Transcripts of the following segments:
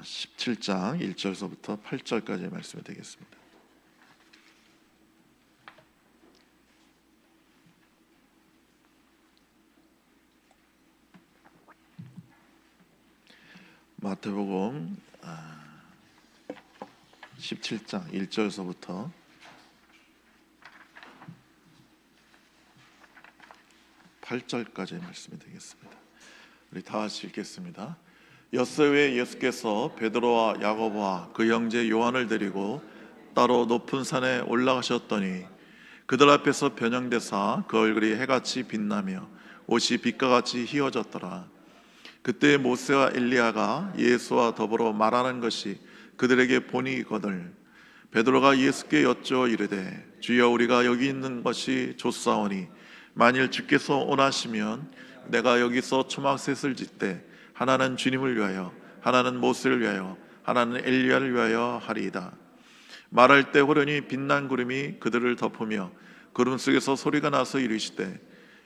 17장 1절서부터 8절까지의 말씀이 되겠습니다. 마태복음 17장 1절서부터 8절까지의 말씀이 되겠습니다. 우리 다 같이 읽겠습니다. 엿새 후에 예수께서 베드로와 야고보와 그 형제 요한을 데리고 따로 높은 산에 올라가셨더니 그들 앞에서 변형되사 그 얼굴이 해같이 빛나며 옷이 빛과 같이 휘어졌더라. 그때 모세와 엘리야가 예수와 더불어 말하는 것이 그들에게 보이거늘 베드로가 예수께 여쭈어 이르되 주여 우리가 여기 있는 것이 좋사오니 만일 주께서 원하시면 내가 여기서 초막셋을 짓되 하나는 주님을 위하여 하나는 모세를 위하여 하나는 엘리야를 위하여 하리이다. 말할 때 호련히 빛난 구름이 그들을 덮으며 구름 속에서 소리가 나서 이르시되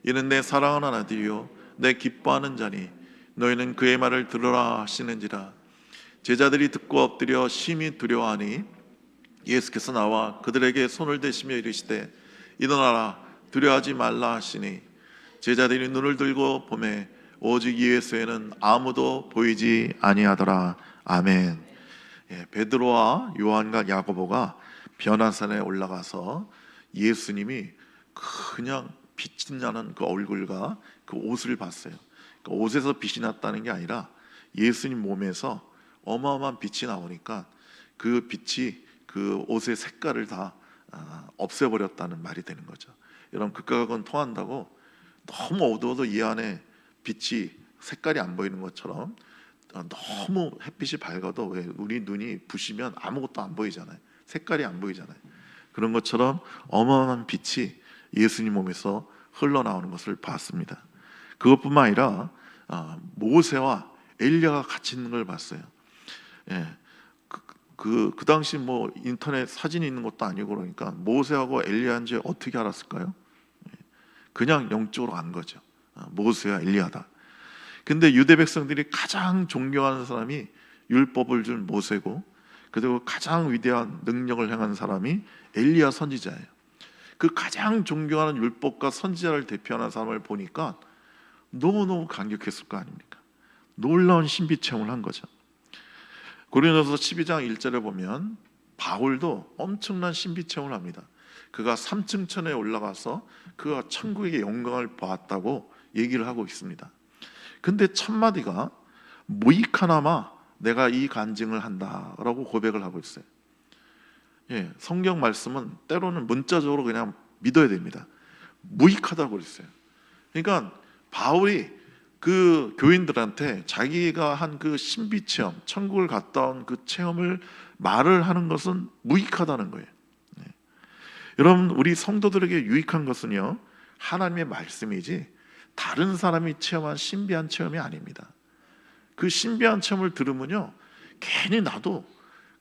이는 내 사랑하는 아들이요 내 기뻐하는 자니 너희는 그의 말을 들으라 하시는지라. 제자들이 듣고 엎드려 심히 두려워하니 예수께서 나와 그들에게 손을 대시며 이르시되 일어나라 두려워하지 말라 하시니 제자들이 눈을 들고 보매 오직 예수에는 아무도 보이지 아니하더라. 아멘. 베드로와 요한과 야고보가 변화산에 올라가서 예수님이 그냥 빛이 나는 그 얼굴과 그 옷을 봤어요. 그 옷에서 빛이 났다는 게 아니라 예수님 몸에서 어마어마한 빛이 나오니까 그 빛이 그 옷의 색깔을 다 없애버렸다는 말이 되는 거죠. 여러분 극과 극은 통한다고 너무 어두워도 이 안에 빛이 색깔이 안 보이는 것처럼 너무 햇빛이 밝아도 왜 우리 눈이 부시면 아무것도 안 보이잖아요. 색깔이 안 보이잖아요. 그런 것처럼 어마어마한 빛이 예수님 몸에서 흘러나오는 것을 봤습니다. 그것뿐만 아니라 모세와 엘리야가 같이 있는 걸 봤어요. 그 당시 뭐 인터넷 사진이 있는 것도 아니고 그러니까 모세하고 엘리야인지 어떻게 알았을까요? 그냥 영적으로 안 거죠. 모세와 엘리야다. 근데 유대 백성들이 가장 존경하는 사람이 율법을 준 모세고 그리고 가장 위대한 능력을 행한 사람이 엘리야 선지자예요. 그 가장 존경하는 율법과 선지자를 대표하는 사람을 보니까 너무너무 감격했을 거 아닙니까? 놀라운 신비 체험을 한 거죠. 고린도서 12장 1절에 보면 바울도 엄청난 신비 체험을 합니다. 그가 3층 천에 올라가서 그가 천국의 영광을 보았다고 얘기를 하고 있습니다. 근데 첫 마디가 무익하나마 내가 이 간증을 한다라고 고백을 하고 있어요. 성경 말씀은 때로는 문자적으로 그냥 믿어야 됩니다. 무익하다고 그랬어요. 그러니까 바울이 그 교인들한테 자기가 한 그 신비 체험, 천국을 갔다 온 그 체험을 말을 하는 것은 무익하다는 거예요. 여러분 우리 성도들에게 유익한 것은요 하나님의 말씀이지 다른 사람이 체험한 신비한 체험이 아닙니다. 그 신비한 체험을 들으면요 괜히 나도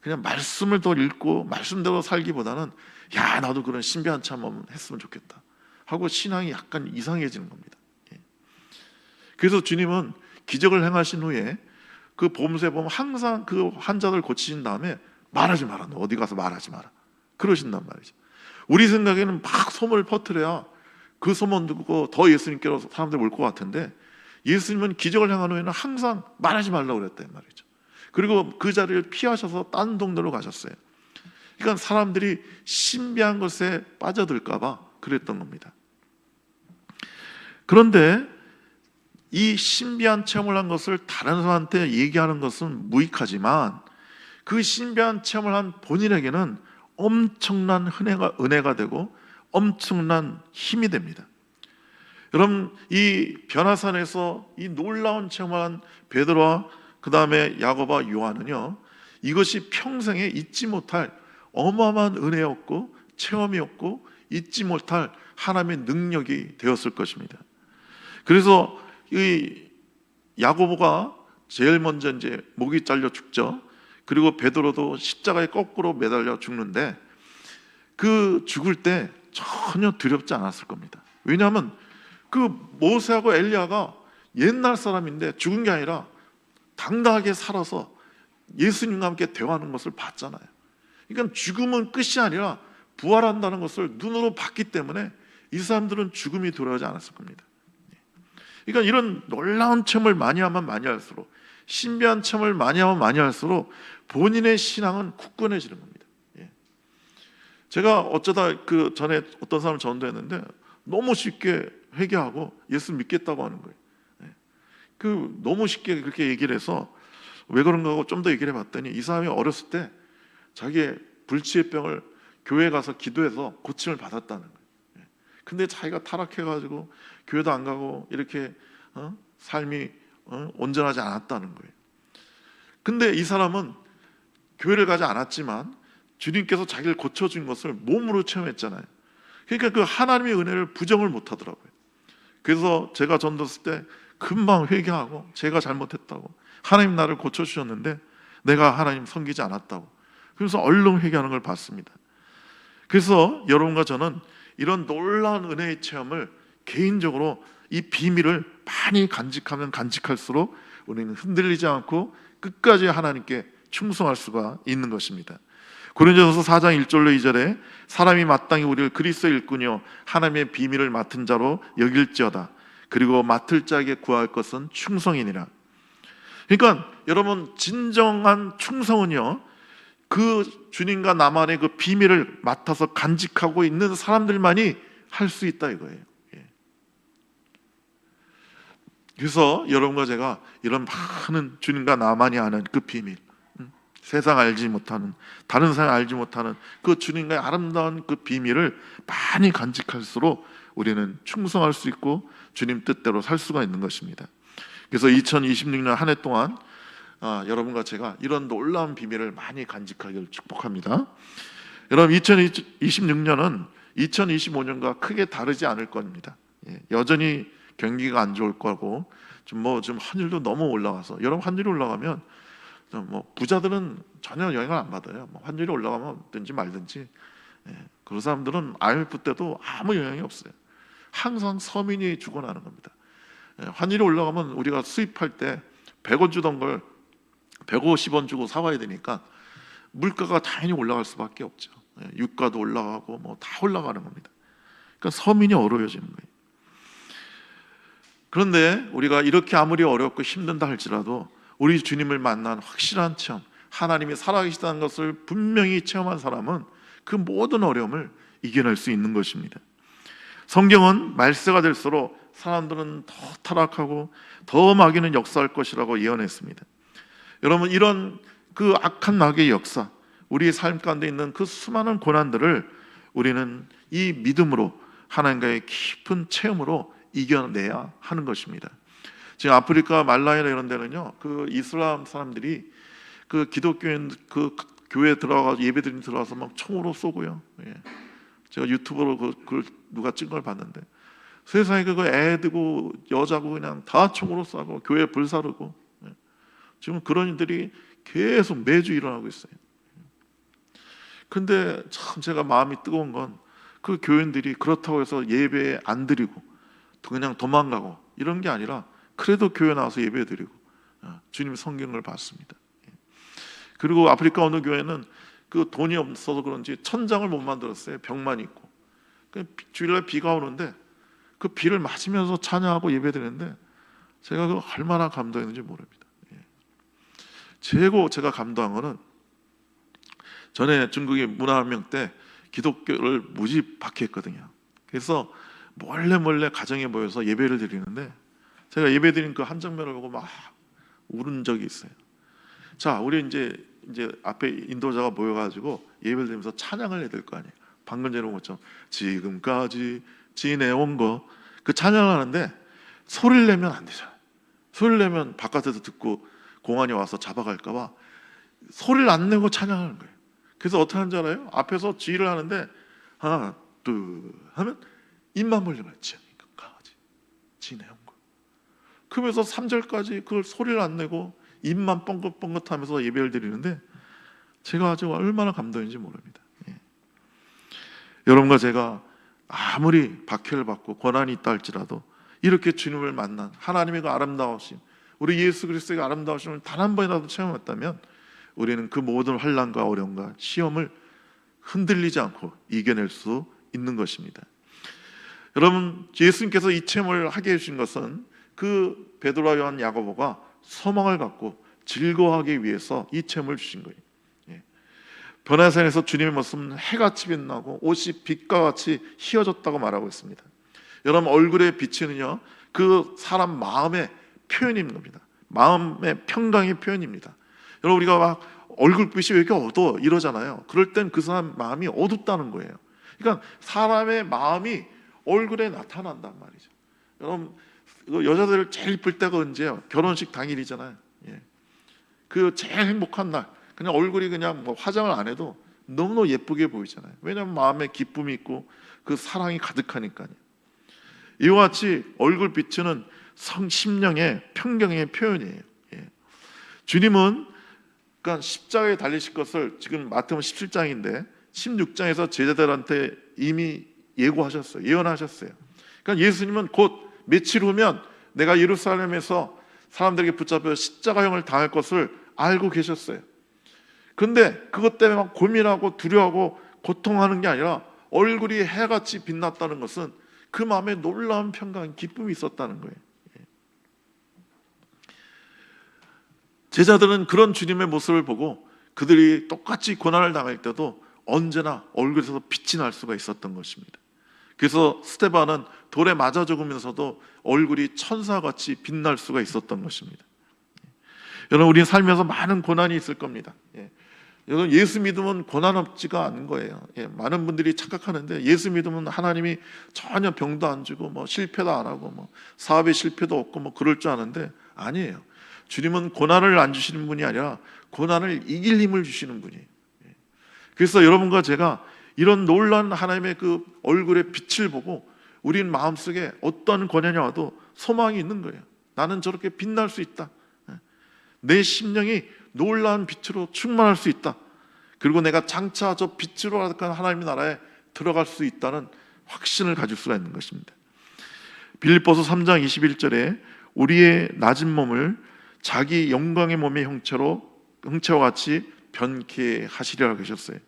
그냥 말씀을 더 읽고 말씀대로 살기보다는 야 나도 그런 신비한 체험 했으면 좋겠다 하고 신앙이 약간 이상해지는 겁니다. 그래서 주님은 기적을 행하신 후에 그 보험소에 보면 항상 그 환자들 고치신 다음에 말하지 마라, 너 어디 가서 말하지 마라 그러신단 말이죠. 우리 생각에는 막 소문을 퍼뜨려야 그 소문 듣고 더 예수님께로 사람들이 올 것 같은데 예수님은 기적을 행한 후에는 항상 말하지 말라고 그랬단 말이죠. 그리고 그 자리를 피하셔서 딴 동네로 가셨어요. 그러니까 사람들이 신비한 것에 빠져들까 봐 그랬던 겁니다. 그런데 이 신비한 체험을 한 것을 다른 사람한테 얘기하는 것은 무익하지만 그 신비한 체험을 한 본인에게는 엄청난 은혜가 되고 엄청난 힘이 됩니다. 여러분 이 변화산에서 이 놀라운 체험을 한 베드로와 그 다음에 야고보와 요한은요 이것이 평생에 잊지 못할 어마어마한 은혜였고 체험이었고 잊지 못할 하나님의 능력이 되었을 것입니다. 그래서 이 야고보가 제일 먼저 이제 목이 잘려 죽죠. 그리고 베드로도 십자가에 거꾸로 매달려 죽는데 그 죽을 때 전혀 두렵지 않았을 겁니다. 왜냐하면 그 모세하고 엘리야가 옛날 사람인데 죽은 게 아니라 당당하게 살아서 예수님과 함께 대화하는 것을 봤잖아요. 그러니까 죽음은 끝이 아니라 부활한다는 것을 눈으로 봤기 때문에 이 사람들은 죽음이 두려워하지 않았을 겁니다. 그러니까 이런 놀라운 체험을 많이 하면 많이 할수록, 신비한 체험을 많이 하면 많이 할수록 본인의 신앙은 굳건해지는 겁니다. 제가 어쩌다 그 전에 어떤 사람 전도했는데 너무 쉽게 회개하고 예수 믿겠다고 하는 거예요. 그 너무 쉽게 그렇게 얘기를 해서 왜 그런가 하고 좀 더 얘기를 해봤더니 이 사람이 어렸을 때 자기의 불치의 병을 교회 가서 기도해서 고침을 받았다는 거예요. 근데 자기가 타락해가지고 교회도 안 가고 이렇게 삶이 온전하지 않았다는 거예요. 근데 이 사람은 교회를 가지 않았지만 주님께서 자기를 고쳐준 것을 몸으로 체험했잖아요. 그러니까 그 하나님의 은혜를 부정을 못하더라고요. 그래서 제가 전도했을 때 금방 회개하고 제가 잘못했다고, 하나님 나를 고쳐주셨는데 내가 하나님 섬기지 않았다고, 그래서 얼른 회개하는 걸 봤습니다. 그래서 여러분과 저는 이런 놀라운 은혜의 체험을 개인적으로 이 비밀을 많이 간직하면 간직할수록 우리는 흔들리지 않고 끝까지 하나님께 충성할 수가 있는 것입니다. 고린도전서 4장 1절로 2절에 사람이 마땅히 우리를 그리스도의 일꾼이요 하나님의 비밀을 맡은 자로 여길지어다. 그리고 맡을 자에게 구할 것은 충성이니라. 그러니까 여러분, 진정한 충성은요, 그 주님과 나만의 그 비밀을 맡아서 간직하고 있는 사람들만이 할 수 있다 이거예요. 그래서 여러분과 제가 이런 많은 주님과 나만이 아는 그 비밀, 세상 알지 못하는, 다른 사람 알지 못하는 그 주님과의 아름다운 그 비밀을 많이 간직할수록 우리는 충성할 수 있고 주님 뜻대로 살 수가 있는 것입니다. 그래서 2026년 한 해 동안 여러분과 제가 이런 놀라운 비밀을 많이 간직하기를 축복합니다. 여러분, 2026년은 2025년과 크게 다르지 않을 겁니다. 여전히 경기가 안 좋을 거고 좀 환율도 너무 올라가서, 여러분 환율이 올라가면 부자들은 전혀 영향을 안 받아요. 환율이 올라가면 든지 말든지. 그 사람들은 IMF 때도 아무 영향이 없어요. 항상 서민이 죽어나는 겁니다. 환율이 올라가면 우리가 수입할 때 100원 주던 걸 150원 주고 사와야 되니까 물가가 당연히 올라갈 수밖에 없죠. 유가도 올라가고 다 올라가는 겁니다. 그러니까 서민이 어려워지는 거예요. 그런데 우리가 이렇게 아무리 어렵고 힘든다 할지라도 우리 주님을 만난 확실한 체험, 하나님이 살아계시다는 것을 분명히 체험한 사람은 그 모든 어려움을 이겨낼 수 있는 것입니다. 성경은 말세가 될수록 사람들은 더 타락하고 더 마귀는 역사할 것이라고 예언했습니다. 여러분, 이런 그 악한 마귀의 역사, 우리의 삶 가운데 있는 그 수많은 고난들을 우리는 이 믿음으로, 하나님과의 깊은 체험으로 이겨내야 하는 것입니다. 지금 아프리카 말라이나 이런 데는요, 그 이슬람 사람들이 그 기독교인 그 교회에 들어가서 예배드리는 들어가서 막 총으로 쏘고요. 제가 유튜브로 그걸 누가 찍은 걸 봤는데 세상에 그거 애들고 여자고 그냥 다 총으로 쏴고 교회 불사르고, 지금 그런 일들이 계속 매주 일어나고 있어요. 근데 참 제가 마음이 뜨거운 건 그 교인들이 그렇다고 해서 예배 안 드리고 그냥 도망가고 이런 게 아니라 그래도 교회 나와서 예배 드리고 주님의 성경을 봤습니다. 그리고 아프리카 어느 교회는 그 돈이 없어서 그런지 천장을 못 만들었어요. 벽만 있고. 주일날 비가 오는데 그 비를 맞으면서 찬양하고 예배 드리는데 제가 그 얼마나 감동했는지 모릅니다. 최고 제가 감동한 거는, 전에 중국의 문화혁명 때 기독교를 무지 박해했거든요. 그래서 몰래 가정에 모여서 예배를 드리는데 제가 예배 드린 그 한 장면을 보고 막 울은 적이 있어요. 자, 우리 이제 앞에 인도자가 모여가지고 예배를 드리면서 찬양을 해야 될 거 아니에요. 방금 전에 본 것처럼 지금까지 지내온 거, 그 찬양을 하는데 소리를 내면 안 되잖아요. 소리를 내면 바깥에서 듣고 공안이 와서 잡아갈까봐 소리를 안 내고 찬양하는 거예요. 그래서 어떻게 하는지 알아요? 앞에서 지휘를 하는데 하나 둘 하면 입만 벌리면 지금까지 지내온 거, 그러면서 3절까지 그걸 소리를 안 내고 입만 뻥긋뻥긋하면서 예배를 드리는데 제가 아주 얼마나 감동인지 모릅니다. 여러분과 제가 아무리 박해를 받고 고난이 있다 할지라도 이렇게 주님을 만난 하나님의 그 아름다우심, 우리 예수 그리스도의 아름다우심을 단 한 번이라도 체험했다면 우리는 그 모든 환난과 어려움과 시험을 흔들리지 않고 이겨낼 수 있는 것입니다. 여러분, 예수님께서 이 체험을 하게 해주신 것은 그 베드로와 요한, 야고보가 소망을 갖고 즐거워하기 위해서 이 체험을 주신 거예요. 변화산에서 주님의 모습은 해같이 빛나고 옷이 빛과 같이 휘어졌다고 말하고 있습니다. 여러분, 얼굴의 빛은요, 그 사람 마음의 표현인 겁니다. 마음의 평강의 표현입니다. 여러분, 우리가 막 얼굴빛이 왜 이렇게 어두워 이러잖아요. 그럴 땐 그 사람 마음이 어둡다는 거예요. 그러니까 사람의 마음이 얼굴에 나타난단 말이죠. 여러분, 여자들 제일 이쁠 때가 언제예요? 결혼식 당일이잖아요. 그 제일 행복한 날, 그냥 얼굴이 그냥 뭐 화장을 안 해도 너무너무 예쁘게 보이잖아요. 왜냐하면 마음에 기쁨이 있고 그 사랑이 가득하니까요. 이와 같이 얼굴 비추는 심령의 평경의 표현이에요. 주님은 그러니까 십자가에 달리실 것을 지금 마태복음 17장인데 16장에서 제자들한테 이미 예고하셨어요. 예언하셨어요. 그러니까 예수님은 곧 며칠 후면 내가 예루살렘에서 사람들에게 붙잡혀 십자가형을 당할 것을 알고 계셨어요. 근데 그것 때문에 막 고민하고 두려워하고 고통하는 게 아니라 얼굴이 해같이 빛났다는 것은 그 마음에 놀라운 평강, 기쁨이 있었다는 거예요. 제자들은 그런 주님의 모습을 보고 그들이 똑같이 고난을 당할 때도 언제나 얼굴에서 빛이 날 수가 있었던 것입니다. 그래서 스데반은 돌에 맞아 죽으면서도 얼굴이 천사같이 빛날 수가 있었던 것입니다. 여러분, 우리 살면서 많은 고난이 있을 겁니다. 여러분, 예수 믿으면 고난 없지가 않은 거예요. 많은 분들이 착각하는데 예수 믿으면 하나님이 전혀 병도 안 주고 뭐 실패도 안 하고 뭐 사업에 실패도 없고 뭐 그럴 줄 아는데 아니에요. 주님은 고난을 안 주시는 분이 아니라 고난을 이길 힘을 주시는 분이에요. 그래서 여러분과 제가 이런 놀라운 하나님의 그 얼굴의 빛을 보고 우린 마음속에 어떤 고난이 와도 소망이 있는 거예요. 나는 저렇게 빛날 수 있다. 내 심령이 놀라운 빛으로 충만할 수 있다. 그리고 내가 장차 저 빛으로 가득한 하나님의 나라에 들어갈 수 있다는 확신을 가질 수가 있는 것입니다. 빌립보서 3장 21절에 우리의 낮은 몸을 자기 영광의 몸의 형체와 같이 변케 하시리라고 하셨어요.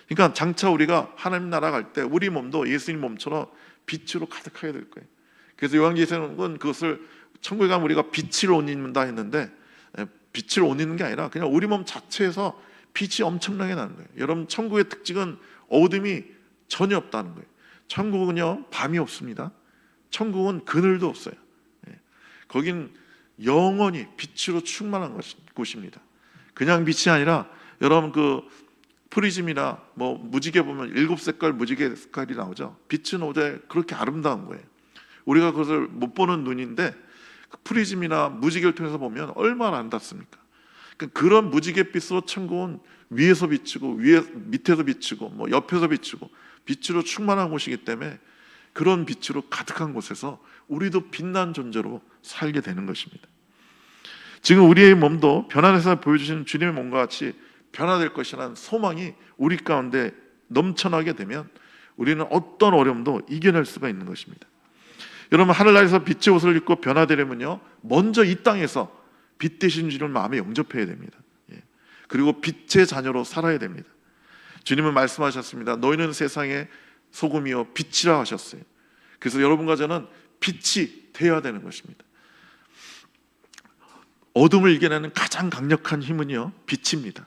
그러니까 장차 우리가 하나님 나라 갈 때 우리 몸도 예수님 몸처럼 빛으로 가득하게 될 거예요. 그래서 요한계시록은 그것을 천국에 가면 우리가 빛을 옷 입는다 했는데 빛을 옷 입는 게 아니라 그냥 우리 몸 자체에서 빛이 엄청나게 나는 거예요. 여러분, 천국의 특징은 어둠이 전혀 없다는 거예요. 천국은요, 밤이 없습니다. 천국은 그늘도 없어요. 거긴 영원히 빛으로 충만한 곳입니다. 그냥 빛이 아니라 여러분, 그 프리즘이나 뭐 무지개 보면 7색깔 무지개 색깔이 나오죠. 빛은 어제 그렇게 아름다운 거예요. 우리가 그것을 못 보는 눈인데 그 프리즘이나 무지개를 통해서 보면 얼마나 아름답습니까? 그런 무지갯빛으로 천국은 위에서 비추고 밑에서 비추고 뭐 옆에서 비추고 빛으로 충만한 곳이기 때문에 그런 빛으로 가득한 곳에서 우리도 빛난 존재로 살게 되는 것입니다. 지금 우리의 몸도 변화돼서 보여주시는 주님의 몸과 같이 변화될 것이라는 소망이 우리 가운데 넘쳐나게 되면 우리는 어떤 어려움도 이겨낼 수가 있는 것입니다. 여러분, 하늘나라에서 빛의 옷을 입고 변화되려면요, 먼저 이 땅에서 빛 되신 주님을 마음에 영접해야 됩니다. 그리고 빛의 자녀로 살아야 됩니다. 주님은 말씀하셨습니다. 너희는 세상의 소금이요 빛이라 하셨어요. 그래서 여러분과 저는 빛이 되어야 되는 것입니다. 어둠을 이겨내는 가장 강력한 힘은요, 빛입니다.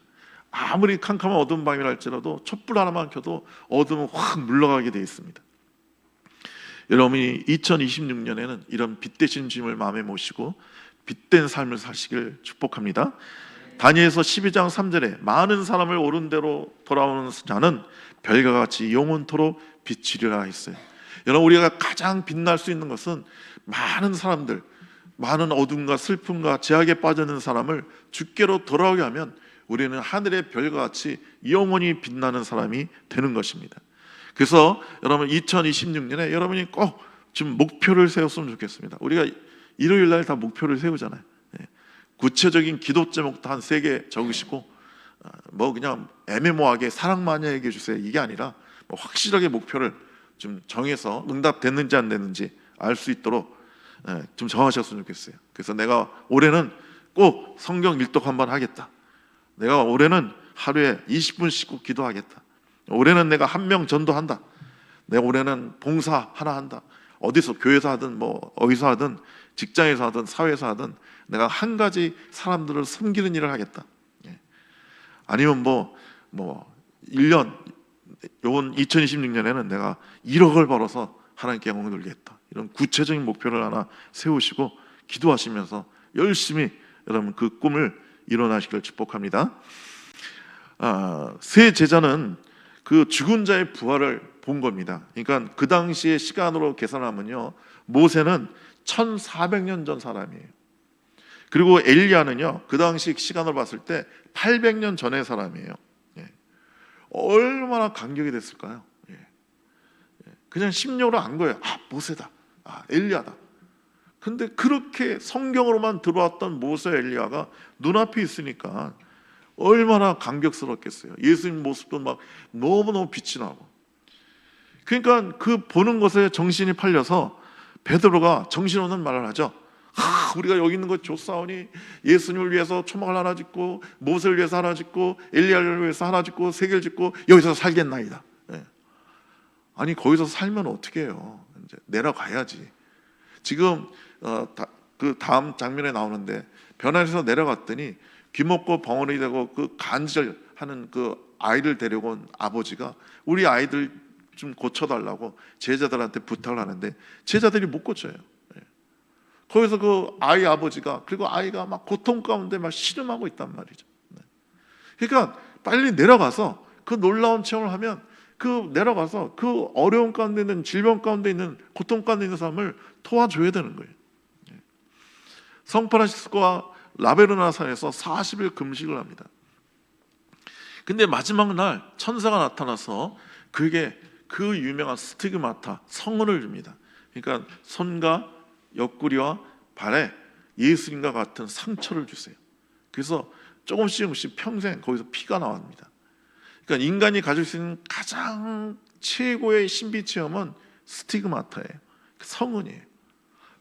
아무리 캄캄한 어두운 밤이라 할지라도 촛불 하나만 켜도 어둠은 확 물러가게 되어 있습니다. 여러분이 2026년에는 이런 빛 되신 주님을 마음에 모시고 빛된 삶을 사시길 축복합니다. 다니엘서 12장 3절에 많은 사람을 옳은 대로 돌아오는 자는 별과 같이 영원토록 비치리라 했어요. 여러분, 우리가 가장 빛날 수 있는 것은 많은 사람들, 많은 어둠과 슬픔과 제약에 빠져 있는 사람을 주께로 돌아오게 하면 우리는 하늘의 별과 같이 영원히 빛나는 사람이 되는 것입니다. 그래서 여러분, 2026년에 여러분이 꼭 좀 목표를 세웠으면 좋겠습니다. 우리가 일요일 날 다 목표를 세우잖아요. 구체적인 기도 제목도 한 3개 적으시고 뭐 그냥 애매모호하게 사랑 많이 얘기해 주세요, 이게 아니라 뭐 확실하게 목표를 좀 정해서 응답됐는지 안 됐는지 알 수 있도록 좀 정하셨으면 좋겠어요. 그래서 내가 올해는 꼭 성경 일독 한번 하겠다, 내가 올해는 하루에 20분씩 꼭 기도하겠다. 올해는 내가 한 명 전도한다. 내가 올해는 봉사 하나 한다. 어디서 교회에서 하든 뭐 어디서 하든 직장에서 하든 사회에서 하든 내가 한 가지 사람들을 섬기는 일을 하겠다. 아니면 뭐 1년 요번 2026년에는 내가 1억을 벌어서 하나님께 영광 돌리겠다. 이런 구체적인 목표를 하나 세우시고 기도하시면서 열심히 여러분 그 꿈을 이뤄나시기를 축복합니다. 세 제자는 그 죽은 자의 부활을 본 겁니다. 그러니까 그 당시의 시간으로 계산하면요, 모세는 1400년 전 사람이에요. 그리고 엘리야는요, 그 당시 시간으로 봤을 때 800년 전의 사람이에요. 얼마나 감격이 됐을까요? 그냥 심령으로 안 거예요. 모세다, 엘리야다. 근데 그렇게 성경으로만 들어왔던 모세, 엘리야가 눈앞에 있으니까 얼마나 감격스럽겠어요. 예수님 모습도 막 너무너무 빛이 나고. 그러니까 그 보는 것에 정신이 팔려서 베드로가 정신없는 말을 하죠. 우리가 여기 있는 것 좋사오니 예수님을 위해서 초막을 하나 짓고 모세를 위해서 하나 짓고 엘리야를 위해서 하나 짓고 세 개를 짓고 여기서 살겠나이다. 아니 거기서 살면 어떻게 해요? 이제 내려가야지. 지금 그 다음 장면에 나오는데 변화에서 내려갔더니 귀먹고 벙어리 되고 그 간절하는 그 아이를 데리고 온 아버지가 우리 아이들 좀 고쳐달라고 제자들한테 부탁을 하는데 제자들이 못 고쳐요. 거기서 그 아이 아버지가, 그리고 아이가 막 고통 가운데 막 신음하고 있단 말이죠. 그러니까 빨리 내려가서 그 놀라운 체험을 하면 그 내려가서 그 어려운 가운데 있는, 질병 가운데 있는, 고통 가운데 있는 사람을 도와줘야 되는 거예요. 성프란시스코와 라베르나 산에서 40일 금식을 합니다. 근데 마지막 날 천사가 나타나서 그에게 그 유명한 스티그마타, 성은을 줍니다. 그러니까 손과 옆구리와 발에 예수님과 같은 상처를 주세요. 그래서 조금씩 평생 거기서 피가 나옵니다. 그러니까 인간이 가질 수 있는 가장 최고의 신비 체험은 스티그마타예요. 성은이에요.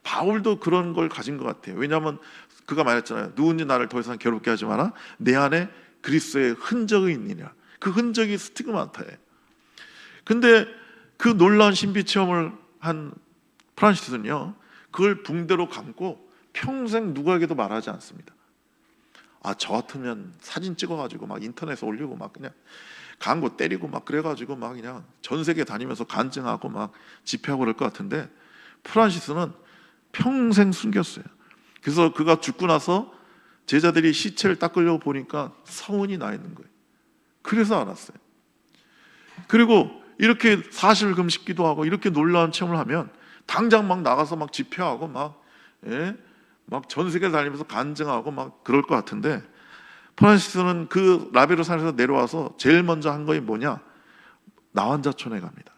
바울도 그런 걸 가진 것 같아요. 왜냐하면 그가 말했잖아요. 누군지 나를 더 이상 괴롭게 하지 마라. 내 안에 그리스도의 흔적이 있느냐. 그 흔적이 스티그마타예요. 근데 그 놀라운 신비 체험을 한 프란시스는요, 그걸 붕대로 감고 평생 누구에게도 말하지 않습니다. 저 같으면 사진 찍어가지고 막 인터넷에 올리고 막 그냥 광고 때리고 막 그래가지고 막 그냥 전 세계 다니면서 간증하고 막 집회하고 그럴 것 같은데 프란시스는 평생 숨겼어요. 그래서 그가 죽고 나서 제자들이 시체를 닦으려고 보니까 성은이 나 있는 거예요. 그래서 알았어요. 그리고 이렇게 40일 금식 기도하고 이렇게 놀라운 체험을 하면 당장 막 나가서 막 집회하고 막 전 세계 다니면서 간증하고 막 그럴 것 같은데 프란시스는 그 라베르 산에서 내려와서 제일 먼저 한 거이 뭐냐? 나환자촌에 갑니다.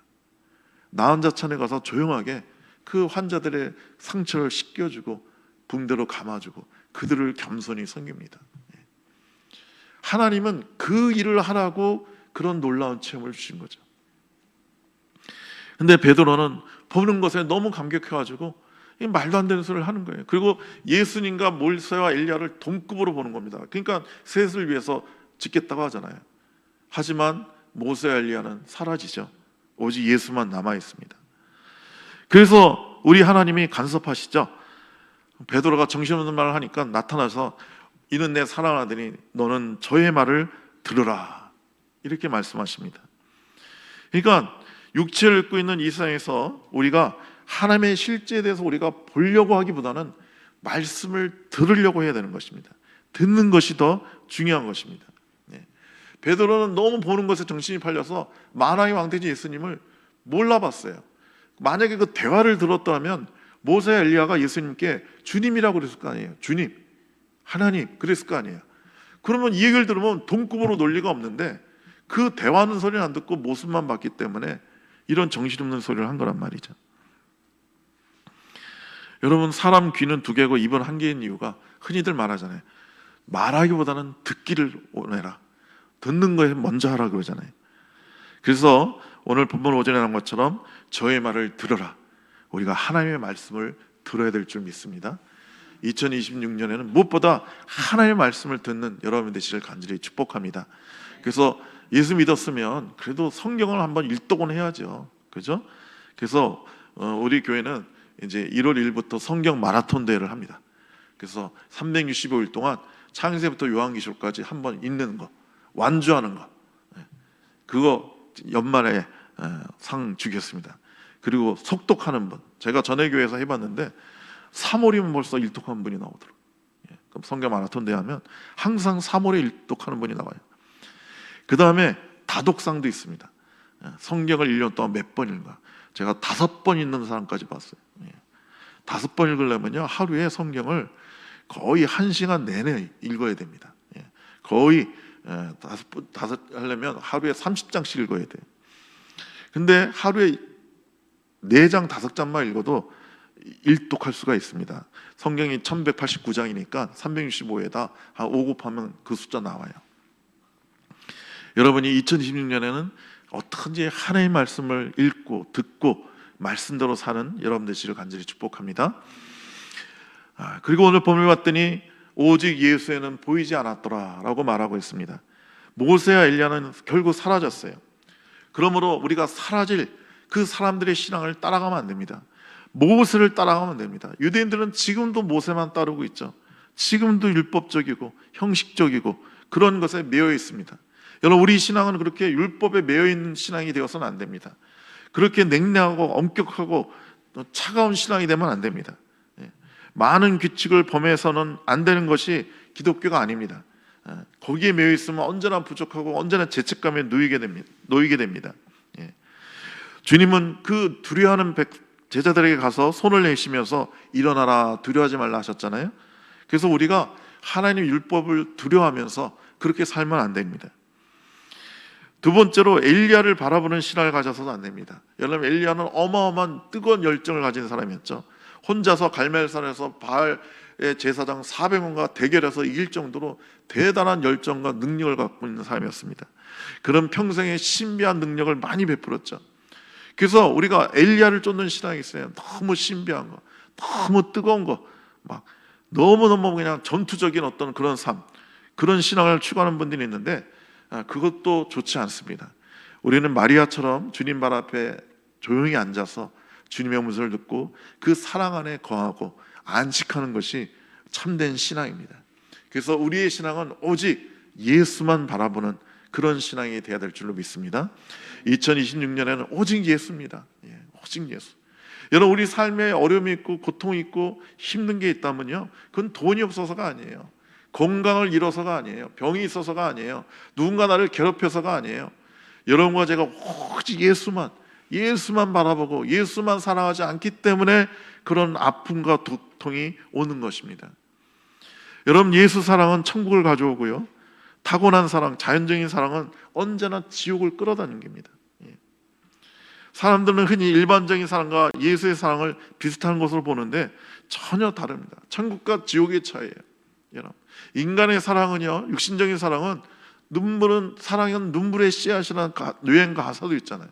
나환자촌에 가서 조용하게 그 환자들의 상처를 씻겨주고 붕대로 감아주고 그들을 겸손히 섬깁니다. 하나님은 그 일을 하라고 그런 놀라운 체험을 주신 거죠. 근데 베드로는 보는 것에 너무 감격해가지고 말도 안 되는 소리를 하는 거예요. 그리고 예수님과 모세와 엘리야를 동급으로 보는 겁니다. 그러니까 셋을 위해서 짓겠다고 하잖아요. 하지만 모세와 엘리야는 사라지죠. 오직 예수만 남아 있습니다. 그래서 우리 하나님이 간섭하시죠. 베드로가 정신없는 말을 하니까 나타나서 이는 내 사랑하는 아들이 너는 저의 말을 들으라 이렇게 말씀하십니다. 그러니까 육체를 입고 있는 이 세상에서 우리가 하나님의 실제에 대해서 우리가 보려고 하기보다는 말씀을 들으려고 해야 되는 것입니다. 듣는 것이 더 중요한 것입니다. 베드로는 너무 보는 것에 정신이 팔려서 만왕의 왕대지 예수님을 몰라봤어요. 만약에 그 대화를 들었다면 모세 엘리야가 예수님께 주님이라고 그랬을 거 아니에요. 주님, 하나님 그랬을 거 아니에요. 그러면 이 얘기를 들으면 동급으로 논리가 없는데 그 대화하는 소리는 안 듣고 모습만 봤기 때문에 이런 정신없는 소리를 한 거란 말이죠. 여러분, 사람 귀는 두 개고 입은 한 개인 이유가 흔히들 말하잖아요. 말하기보다는 듣기를 원해라. 듣는 거에 먼저 하라 그러잖아요. 그래서 오늘 본문 5절에 나온 것처럼 저의 말을 들어라. 우리가 하나님의 말씀을 들어야 될 줄 믿습니다. 2026년에는 무엇보다 하나님의 말씀을 듣는 여러분 되시길 간절히 축복합니다. 그래서 예수 믿었으면 그래도 성경을 한번 읽도록 해야죠. 그죠? 그래서 우리 교회는 이제 1월 1일부터 성경 마라톤 대회를 합니다. 그래서 365일 동안 창세부터 요한계시록까지 한번 읽는 거, 완주하는 거, 그거 연말에 상 주겠습니다. 그리고 속독하는 분, 제가 전에 교회에서 해봤는데 3월이면 벌써 일독한 분이 나오더라고요. 그럼 성경 마라톤 대회하면 항상 3월에 일독하는 분이 나와요. 그 다음에 다독상도 있습니다. 성경을 1년 동안 몇 번 읽나, 제가 5번 읽는 사람까지 봤어요. 5번 읽으려면요 하루에 성경을 거의 1시간 내내 읽어야 됩니다. 거의 5 하려면 하루에 30장씩 읽어야 돼요. 근데 하루에 4장 5장만 읽어도 일독할 수가 있습니다. 성경이 1189장이니까 365에다 한 5 곱하면 그 숫자 나와요. 여러분이 2026년에는 어떻게든지 하나님의 말씀을 읽고 듣고 말씀대로 사는 여러분 되시기를 간절히 축복합니다. 그리고 오늘 본문을 봤더니 오직 예수에는 보이지 않았더라 라고 말하고 있습니다. 모세와 엘리야는 결국 사라졌어요. 그러므로 우리가 사라질 그 사람들의 신앙을 따라가면 안 됩니다. 모세를 따라가면 됩니다. 유대인들은 지금도 모세만 따르고 있죠. 지금도 율법적이고 형식적이고 그런 것에 매여 있습니다. 여러분, 우리 신앙은 그렇게 율법에 매여 있는 신앙이 되어서는 안 됩니다. 그렇게 냉랭하고 엄격하고 차가운 신앙이 되면 안 됩니다. 많은 규칙을 범해서는 안 되는 것이 기독교가 아닙니다. 거기에 매여 있으면 언제나 부족하고 언제나 죄책감에 놓이게 됩니다. 주님은 그 두려워하는 제자들에게 가서 손을 내쉬면서 일어나라, 두려워하지 말라 하셨잖아요. 그래서 우리가 하나님의 율법을 두려워하면서 그렇게 살면 안 됩니다. 두 번째로 엘리야를 바라보는 신앙을 가져서도 안 됩니다. 여러분, 엘리야는 어마어마한 뜨거운 열정을 가진 사람이었죠. 혼자서 갈멜산에서 바알의 제사장 400명과 대결해서 이길 정도로 대단한 열정과 능력을 갖고 있는 사람이었습니다. 그런 평생에 신비한 능력을 많이 베풀었죠. 그래서 우리가 엘리야를 쫓는 신앙이 있어요. 너무 신비한 거, 너무 뜨거운 거, 막 너무너무 그냥 전투적인 어떤 그런 삶, 그런 신앙을 추구하는 분들이 있는데 그것도 좋지 않습니다. 우리는 마리아처럼 주님 발 앞에 조용히 앉아서 주님의 음성을 듣고 그 사랑 안에 거하고 안식하는 것이 참된 신앙입니다. 그래서 우리의 신앙은 오직 예수만 바라보는 그런 신앙이 되어야 될 줄로 믿습니다. 2026년에는 오직 예수입니다. 오직 예수. 여러분, 우리 삶에 어려움이 있고 고통이 있고 힘든 게 있다면요, 그건 돈이 없어서가 아니에요. 건강을 잃어서가 아니에요. 병이 있어서가 아니에요. 누군가 나를 괴롭혀서가 아니에요. 여러분과 제가 오직 예수만 바라보고 예수만 사랑하지 않기 때문에 그런 아픔과 고통이 오는 것입니다. 여러분, 예수 사랑은 천국을 가져오고요, 타고난 사랑, 자연적인 사랑은 언제나 지옥을 끌어다니는 겁니다. 사람들은 흔히 일반적인 사랑과 예수의 사랑을 비슷한 것으로 보는데 전혀 다릅니다. 천국과 지옥의 차이예요. 여러분, 인간의 사랑은요, 육신적인 사랑은 사랑은 눈물의 씨앗이라는 유행 가사도 있잖아요.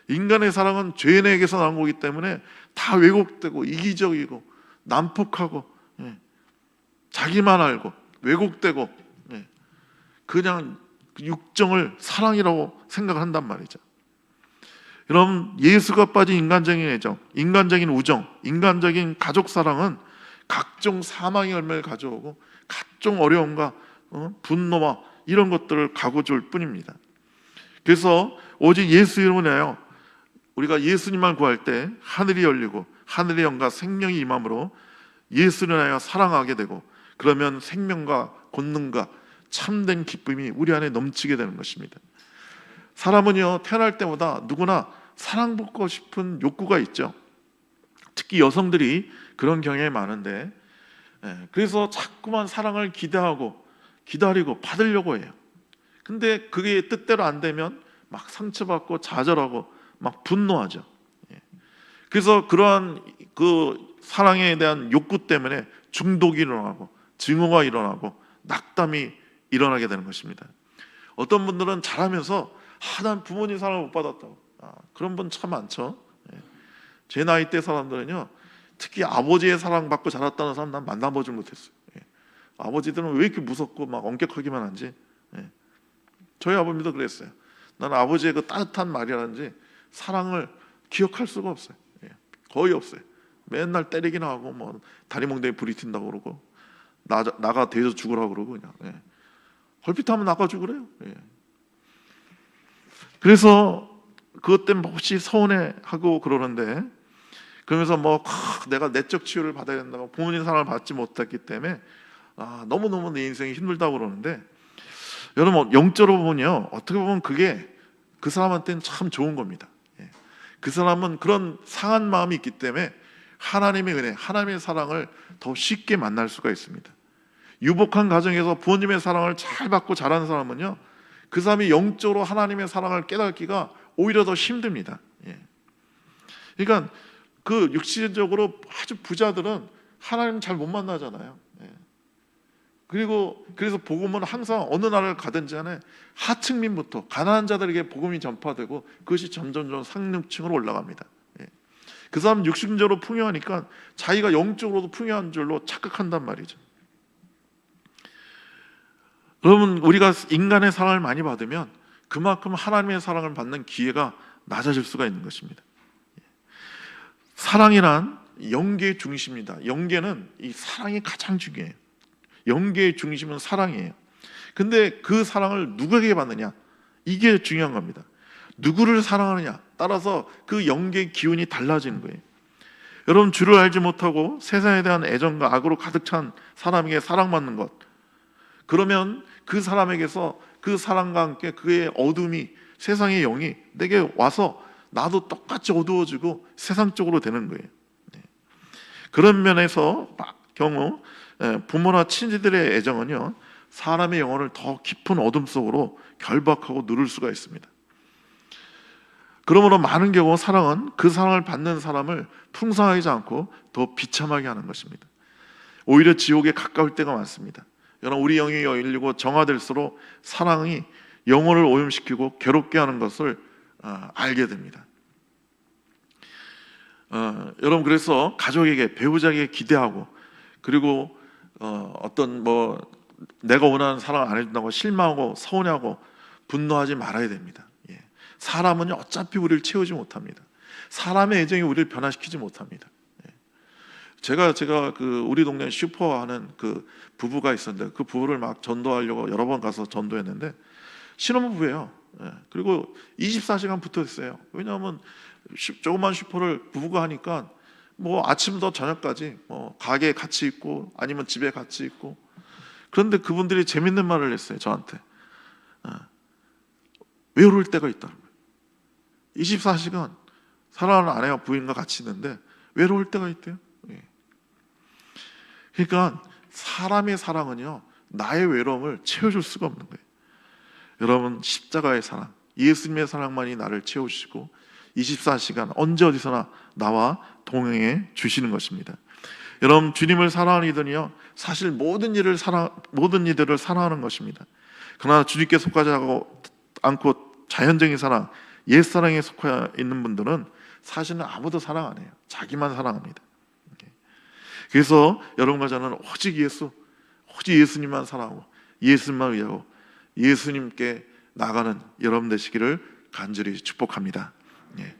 인간의 사랑은 죄인에게서 나온 거기 때문에 다 왜곡되고 이기적이고 난폭하고 자기만 알고 왜곡되고 그냥 육정을 사랑이라고 생각을 한단 말이죠. 여러분, 예수가 빠진 인간적인 애정, 인간적인 우정, 인간적인 가족 사랑은 각종 사망의 열매를 가져오고 각종 어려움과 분노와 이런 것들을 가고줄 뿐입니다. 그래서 오직 예수 이름으로 우리가 예수님만 구할 때 하늘이 열리고 하늘의 영과 생명이 임함으로 예수를 하여 사랑하게 되고, 그러면 생명과 권능과 참된 기쁨이 우리 안에 넘치게 되는 것입니다. 사람은요, 태어날 때마다 누구나 사랑받고 싶은 욕구가 있죠. 특히 여성들이 그런 경향이 많은데, 그래서 자꾸만 사랑을 기대하고 기다리고 받으려고 해요. 근데 그게 뜻대로 안 되면 막 상처받고 좌절하고 막 분노하죠. 그래서 그러한 그 사랑에 대한 욕구 때문에 중독이 일어나고 증오가 일어나고 낙담이 일어나게 되는 것입니다. 어떤 분들은 자라면서 난 부모님 사랑을 못 받았다고, 그런 분 참 많죠. 제 나이 때 사람들은요, 특히 아버지의 사랑받고 자랐다는 사람 난 만나보지 못했어요. 예. 아버지들은 왜 이렇게 무섭고 막 엄격하기만 한지. 예. 저희 아버님도 그랬어요. 나는 아버지의 그 따뜻한 말이라든지 사랑을 기억할 수가 없어요. 예. 거의 없어요. 맨날 때리기나 하고 뭐 다리몽둥이 불이 튄다고 그러고 나가 대서 죽으라고 그러고 그냥. 예. 걸핏하면 나가주고 그래요. 예. 그래서 그것 때문에 몹시 서운해하고 그러는데, 그러면서 뭐 내가 내적 치유를 받아야 된다고 부모님 사랑을 받지 못했기 때문에 너무너무 내 인생이 힘들다고 그러는데, 여러분 영적으로 보면요, 어떻게 보면 그게 그 사람한테는 참 좋은 겁니다. 예. 그 사람은 그런 상한 마음이 있기 때문에 하나님의 은혜, 하나님의 사랑을 더 쉽게 만날 수가 있습니다. 유복한 가정에서 부모님의 사랑을 잘 받고 자란 사람은요, 그 사람이 영적으로 하나님의 사랑을 깨닫기가 오히려 더 힘듭니다. 예. 그러니까 그 육신적으로 아주 부자들은 하나님 잘 못 만나잖아요. 예. 그리고 그래서 복음은 항상 어느 나라를 가든지 간에 하층민부터 가난한 자들에게 복음이 전파되고 그것이 점점 상류층으로 올라갑니다. 예. 그 사람은 육신적으로 풍요하니까 자기가 영적으로도 풍요한 줄로 착각한단 말이죠. 여러분, 우리가 인간의 사랑을 많이 받으면 그만큼 하나님의 사랑을 받는 기회가 낮아질 수가 있는 것입니다. 사랑이란 영계의 중심이다. 영계는 이 사랑이 가장 중요해요. 영계의 중심은 사랑이에요. 근데 그 사랑을 누구에게 받느냐, 이게 중요한 겁니다. 누구를 사랑하느냐 따라서 그 영계의 기운이 달라지는 거예요. 여러분, 주를 알지 못하고 세상에 대한 애정과 악으로 가득 찬 사람에게 사랑받는 것, 그러면 그 사람에게서 그 사랑과 함께 그의 어둠이, 세상의 영이 내게 와서 나도 똑같이 어두워지고 세상적으로 되는 거예요. 그런 면에서 경우 부모나 친지들의 애정은요, 사람의 영혼을 더 깊은 어둠 속으로 결박하고 누를 수가 있습니다. 그러므로 많은 경우 사랑은 그 사랑을 받는 사람을 풍성하지 않고 더 비참하게 하는 것입니다. 오히려 지옥에 가까울 때가 많습니다. 여러분, 우리 영이 열리고 정화될수록 사랑이 영혼을 오염시키고 괴롭게 하는 것을 알게 됩니다. 여러분, 그래서 가족에게, 배우자에게 기대하고, 그리고 어떤 내가 원하는 사랑을 안 해준다고 실망하고 서운해하고 분노하지 말아야 됩니다. 예. 사람은 어차피 우리를 채우지 못합니다. 사람의 애정이 우리를 변화시키지 못합니다. 예. 제가 그 우리 동네 슈퍼하는 그 부부가 있었는데, 그 부부를 막 전도하려고 여러 번 가서 전도했는데 신혼부부예요. 예. 그리고 24시간 붙어 있어요. 왜냐하면 조그만 슈퍼를 부부가 하니까 뭐 아침부터 저녁까지 가게에 같이 있고 아니면 집에 같이 있고. 그런데 그분들이 재밌는 말을 했어요, 저한테. 외로울 때가 있다는 거예요. 24시간 사랑하는 아내와 부인과 같이 있는데 외로울 때가 있대요. 예. 그러니까 사람의 사랑은요, 나의 외로움을 채워줄 수가 없는 거예요. 여러분, 십자가의 사랑, 예수님의 사랑만이 나를 채워주시고 24시간 언제 어디서나 나와 동행해 주시는 것입니다. 여러분, 주님을 사랑하는 이들은요, 사실 모든 이들을 사랑하는 것입니다. 그러나 주님께 속하지 않고 자연적인 사랑, 옛사랑에 속해 있는 분들은 사실은 아무도 사랑 안 해요. 자기만 사랑합니다. 그래서 여러분과 저는 오직 예수님만 사랑하고 예수님만 의하고 예수님께 나가는 여러분 되시기를 간절히 축복합니다. 예,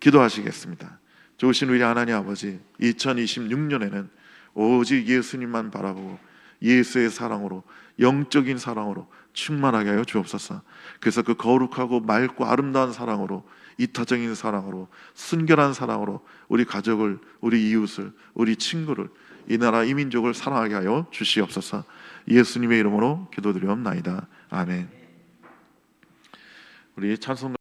기도하시겠습니다. 좋으신 우리 하나님 아버지, 2026년에는 오직 예수님만 바라보고 예수의 사랑으로, 영적인 사랑으로 충만하게 하여 주옵소서. 그래서 그 거룩하고 맑고 아름다운 사랑으로, 이타적인 사랑으로, 순결한 사랑으로 우리 가족을, 우리 이웃을, 우리 친구를, 이 나라 이 민족을 사랑하게 하여 주시옵소서. 예수님의 이름으로 기도드리옵나이다. 아멘. 우리 찬송